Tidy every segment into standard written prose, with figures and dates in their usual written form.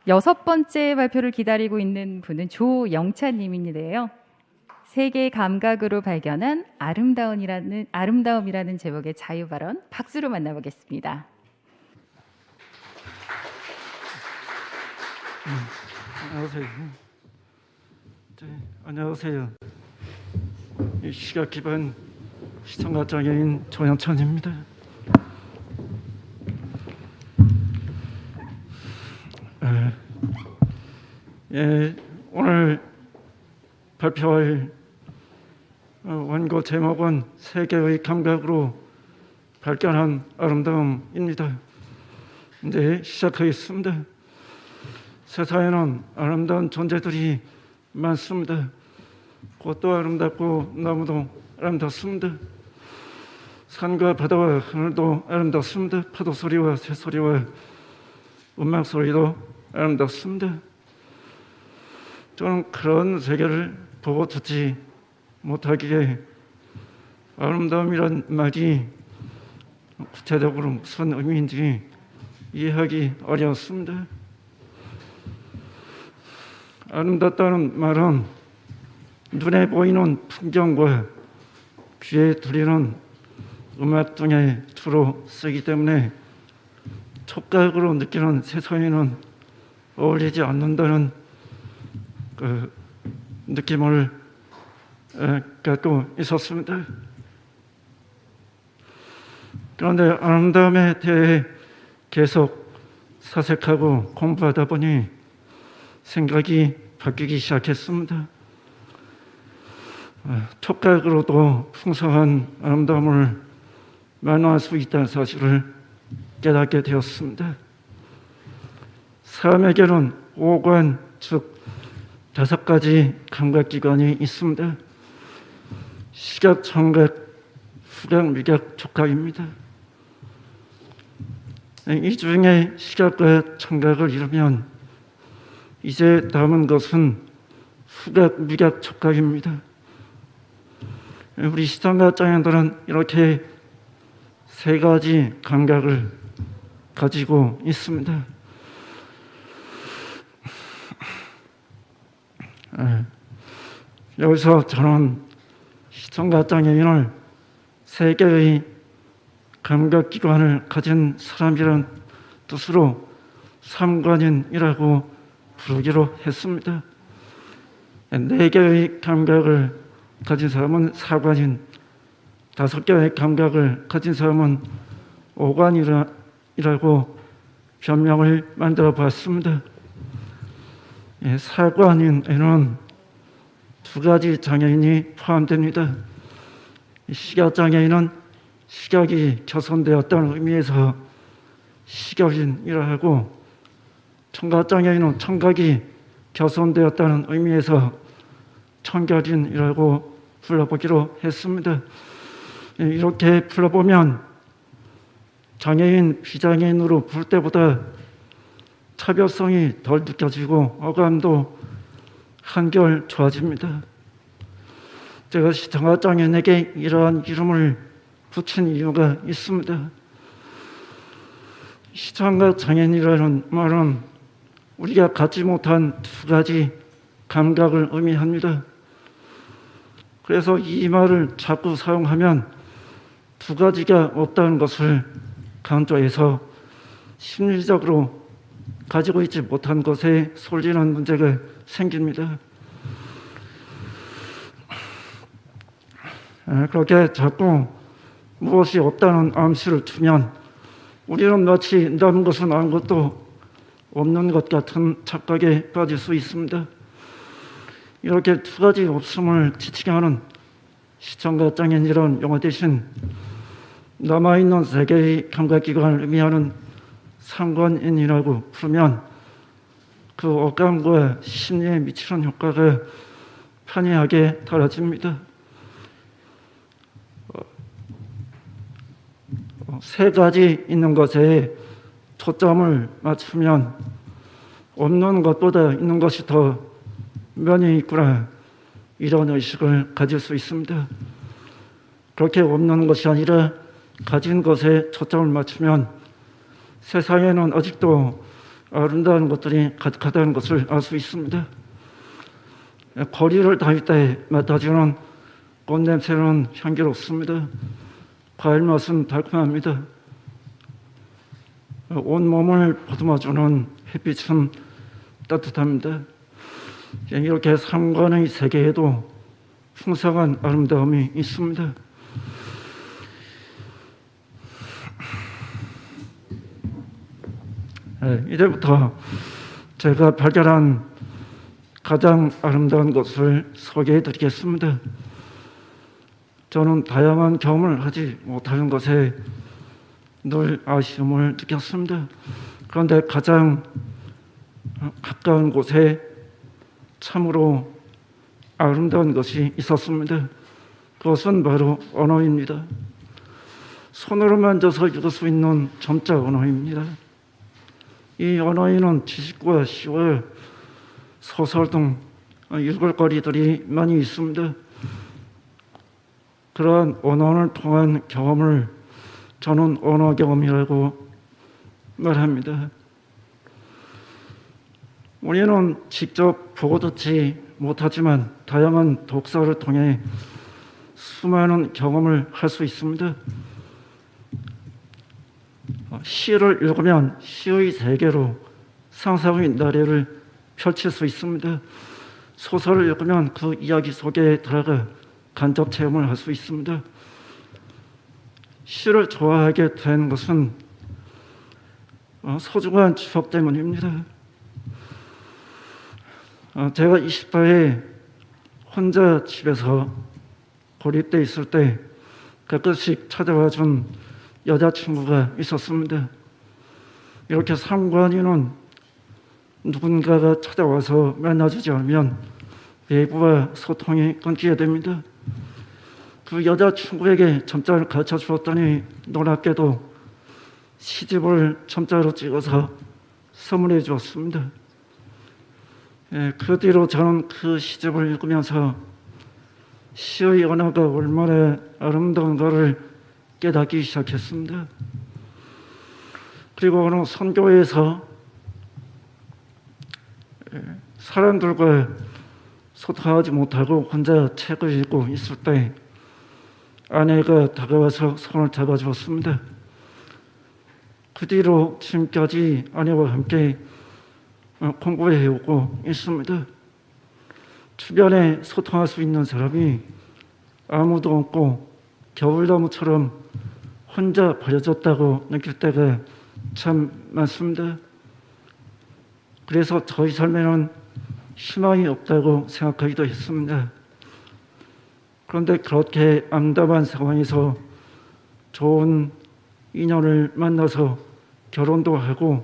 6번째 발표를 기다리고 있는 분은 조영찬님인데요. 세계 감각으로 발견한 아름다움이라는 제목의 자유발언 박수로 만나보겠습니다. 안녕하세요. 안녕하세요. 시각 기반 시청각 장애인 조영찬입니다. 오늘 발표할 원고 제목은 세계의 감각으로 발견한 아름다움입니다. 이제 시작하겠습니다. 세상에는 아름다운 존재들이 많습니다. 꽃도 아름답고 나무도 아름답습니다. 산과 바다와 하늘도 아름답습니다. 파도 소리와 새 소리와 음악 소리도 아름답습니다. 저는 그런 세계를 보고 듣지 못하기에 아름다움이란 말이 구체적으로 무슨 의미인지 이해하기 어려웠습니다. 아름답다는 말은 눈에 보이는 풍경과 귀에 들리는 음악 등에 주로 쓰기 때문에 촉각으로 느끼는 세상에는 어울리지 않는다는 그 느낌을 갖고 있었습니다. 그런데 아름다움에 대해 계속 사색하고 공부하다 보니 생각이 바뀌기 시작했습니다. 촉각으로도 풍성한 아름다움을 만화할 수 있다는 사실을 깨닫게 되었습니다. 사람에게는 오관, 즉 5가지 감각기관이 있습니다. 시각, 청각, 후각, 미각, 촉각입니다. 이 중에 시각과 청각을 잃으면 이제 남은 것은 후각, 미각, 촉각입니다. 우리 시청각 장애인들은 이렇게 3가지 감각을 가지고 있습니다. 여기서 저는 시청각 장애인을 3개의 감각기관을 가진 사람이란 뜻으로 삼관인이라고 부르기로 했습니다. 4개의 감각을 가진 사람은 사관인, 5개의 감각을 가진 사람은 오관이라고 변명을 만들어 보았습니다. 사관인에는 2가지 장애인이 포함됩니다. 시각장애인은 시각이 개선되었다는 의미에서 시각인이라 하고, 청각장애인은 청각이 개선되었다는 의미에서 청각인이라고 불러보기로 했습니다. 이렇게 불러보면 장애인, 비장애인으로 부를 때보다 차별성이 덜 느껴지고 어감도 한결 좋아집니다. 제가 시청각장애인에게 이러한 이름을 붙인 이유가 있습니다. 시청각장애인이라는 말은 우리가 갖지 못한 2가지 감각을 의미합니다. 그래서 이 말을 자꾸 사용하면 2가지가 없다는 것을 강조해서 심리적으로 가지고 있지 못한 것에 쏠리는 문제가 생깁니다. 그렇게 자꾸 무엇이 없다는 암시를 주면 우리는 마치 남은 것은 아무것도 없는 것 같은 착각에 빠질 수 있습니다. 이렇게 2가지 없음을 지치게 하는 시청각 장애인이라는 용어 대신 남아있는 3개의 감각기관을 의미하는 상관인이라고 부르면 그 어감과 심리에 미치는 효과가 편리하게 달라집니다. 3가지 있는 것에 초점을 맞추면 없는 것보다 있는 것이 더 면이 있구나, 이런 의식을 가질 수 있습니다. 그렇게 없는 것이 아니라 가진 것에 초점을 맞추면 세상에는 아직도 아름다운 것들이 가득하다는 것을 알 수 있습니다. 거리를 다닐 때 맡아주는 꽃냄새는 향기롭습니다. 과일 맛은 달콤합니다. 온몸을 보듬어주는 햇빛은 따뜻합니다. 이렇게 삼관의 세계에도 풍성한 아름다움이 있습니다. 이제부터 제가 발견한 가장 아름다운 것을 소개해 드리겠습니다. 저는 다양한 경험을 하지 못하는 것에 늘 아쉬움을 느꼈습니다. 그런데 가장 가까운 곳에 참으로 아름다운 것이 있었습니다. 그것은 바로 언어입니다. 손으로 만져서 읽을 수 있는 점자 언어입니다. 이 언어에는 지식과 시와 소설 등 읽을 거리들이 많이 있습니다. 그러한 언어를 통한 경험을 저는 언어 경험이라고 말합니다. 우리는 직접 보고 듣지 못하지만 다양한 독서를 통해 수많은 경험을 할 수 있습니다. 시를 읽으면 시의 세계로 상상의 나래를 펼칠 수 있습니다. 소설을 읽으면 그 이야기 속에 들어가 간접 체험을 할 수 있습니다. 시를 좋아하게 된 것은 소중한 추억 때문입니다. 제가 20대에 혼자 집에서 고립돼 있을 때 가끔씩 찾아와 준 여자친구가 있었습니다. 이렇게 상관인은 누군가가 찾아와서 만나주지 않으면 외부와 소통이 끊기게 됩니다. 그 여자친구에게 점자를 가르쳐 주었더니 놀랍게도 시집을 점자로 찍어서 선물해 주었습니다. 그 뒤로 저는 그 시집을 읽으면서 시의 언어가 얼마나 아름다운가를 깨닫기 시작했습니다. 그리고 어느 선교회에서 사람들과 소통하지 못하고 혼자 책을 읽고 있을 때 아내가 다가와서 손을 잡아주었습니다. 그 뒤로 지금까지 아내와 함께 공부해오고 있습니다. 주변에 소통할 수 있는 사람이 아무도 없고 겨울나무처럼 혼자 버려졌다고 느낄 때가 참 많습니다. 그래서 저희 삶에는 희망이 없다고 생각하기도 했습니다. 그런데 그렇게 암담한 상황에서 좋은 인연을 만나서 결혼도 하고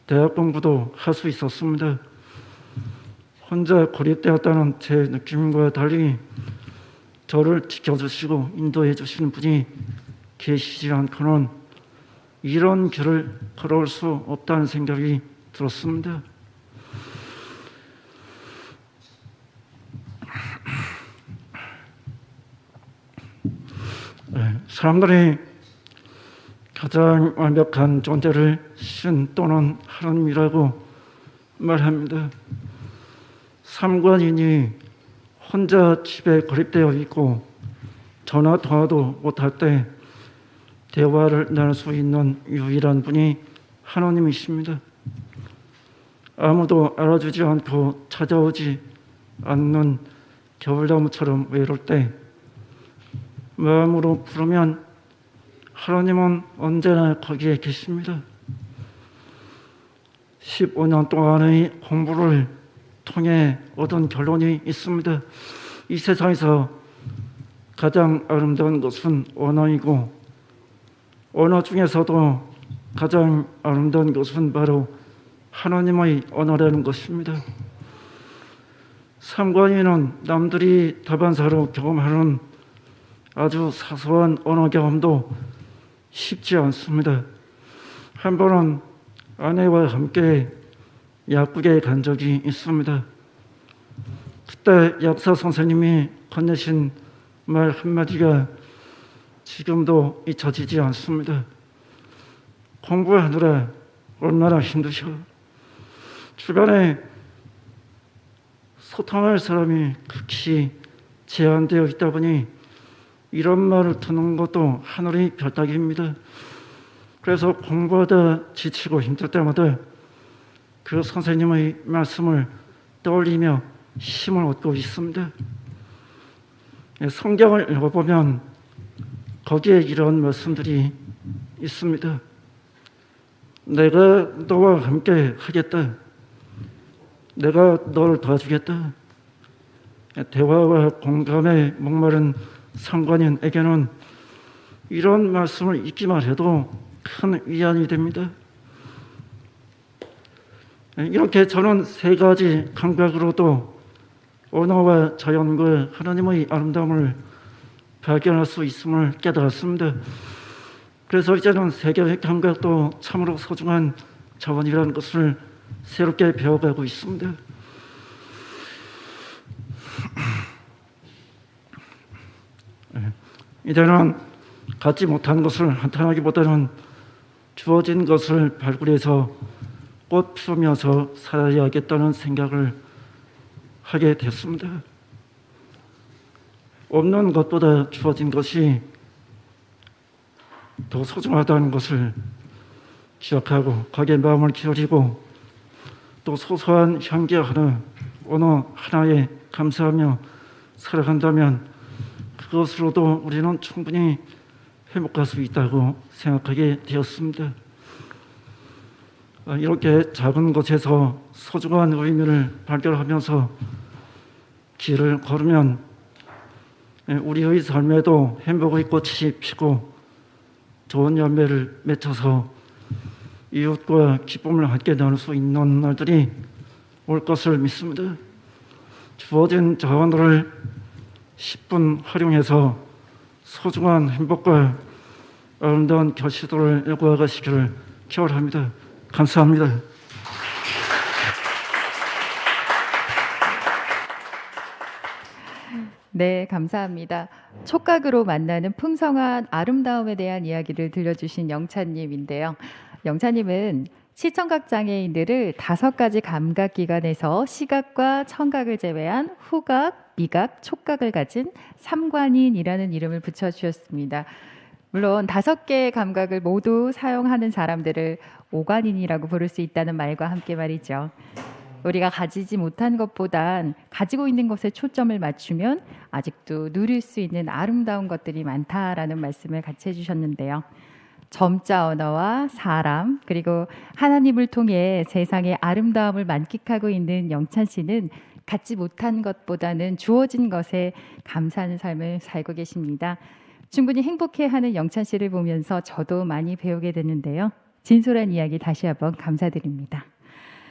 대학 공부도 할 수 있었습니다. 혼자 고립되었다는 제 느낌과 달리 저를 지켜주시고 인도해 주시는 분이 계시지 않고는 이런 길을 걸어올 수 없다는 생각이 들었습니다. 사람들이 가장 완벽한 존재를 신 또는 하나님이라고 말합니다. 삼관인이 혼자 집에 고립되어 있고 전화 통화도 못할 때 대화를 나눌 수 있는 유일한 분이 하나님이십니다. 아무도 알아주지 않고 찾아오지 않는 겨울나무처럼 외로울 때 마음으로 부르면 하나님은 언제나 거기에 계십니다. 15년 동안의 공부를 통해 얻은 결론이 있습니다. 이 세상에서 가장 아름다운 것은 언어이고 언어 중에서도 가장 아름다운 것은 바로 하나님의 언어라는 것입니다. 삼관인은 남들이 다반사로 경험하는 아주 사소한 언어 경험도 쉽지 않습니다. 한 번은 아내와 함께 약국에 간 적이 있습니다. 그때 약사 선생님이 건네신 말 한마디가 지금도 잊혀지지 않습니다. 공부하느라 얼마나 힘드셔. 주변에 소통할 사람이 극히 제한되어 있다 보니 이런 말을 듣는 것도 하늘의 별따기입니다. 그래서 공부하다 지치고 힘들 때마다 그 선생님의 말씀을 떠올리며 힘을 얻고 있습니다. 성경을 읽어보면 거기에 이런 말씀들이 있습니다. 내가 너와 함께 하겠다. 내가 너를 도와주겠다. 대화와 공감에 목마른 상관인에게는 이런 말씀을 읽기만 해도 큰 위안이 됩니다. 이렇게 저는 세 가지 감각으로도 언어와 자연과 하나님의 아름다움을 발견할 수 있음을 깨달았습니다. 그래서 이제는 세 개의 감각도 참으로 소중한 자원이라는 것을 새롭게 배워가고 있습니다. 이제는 갖지 못한 것을 한탄하기보다는 주어진 것을 발굴해서 꽃 피우면서 살아야겠다는 생각을 하게 됐습니다. 없는 것보다 주어진 것이 더 소중하다는 것을 기억하고 거기에 마음을 기울이고 또 소소한 향기 하나, 언어 하나에 감사하며 살아간다면 그것으로도 우리는 충분히 회복할 수 있다고 생각하게 되었습니다. 이렇게 작은 것에서 소중한 의미를 발견하면서 길을 걸으면 우리의 삶에도 행복의 꽃이 피고 좋은 열매를 맺혀서 이웃과 기쁨을 함께 나눌 수 있는 날들이 올 것을 믿습니다. 주어진 자원을 10분 활용해서 소중한 행복과 아름다운 결실들을 일구어가시기를 기원합니다. 감사합니다. 네, 감사합니다. 촉각으로 만나는 풍성한 아름다움에 대한 이야기를 들려주신 영찬님인데요. 영찬님은 시청각 장애인들을 5가지 감각 기관에서 시각과 청각을 제외한 후각, 미각, 촉각을 가진 삼관인이라는 이름을 붙여주셨습니다. 물론 5개의 감각을 모두 사용하는 사람들을 오관인이라고 부를 수 있다는 말과 함께 말이죠. 우리가 가지지 못한 것보단 가지고 있는 것에 초점을 맞추면 아직도 누릴 수 있는 아름다운 것들이 많다라는 말씀을 같이 해주셨는데요. 점자 언어와 사람 그리고 하나님을 통해 세상의 아름다움을 만끽하고 있는 영찬 씨는 갖지 못한 것보다는 주어진 것에 감사하는 삶을 살고 계십니다. 충분히 행복해하는 영찬 씨를 보면서 저도 많이 배우게 됐는데요. 진솔한 이야기 다시 한번 감사드립니다.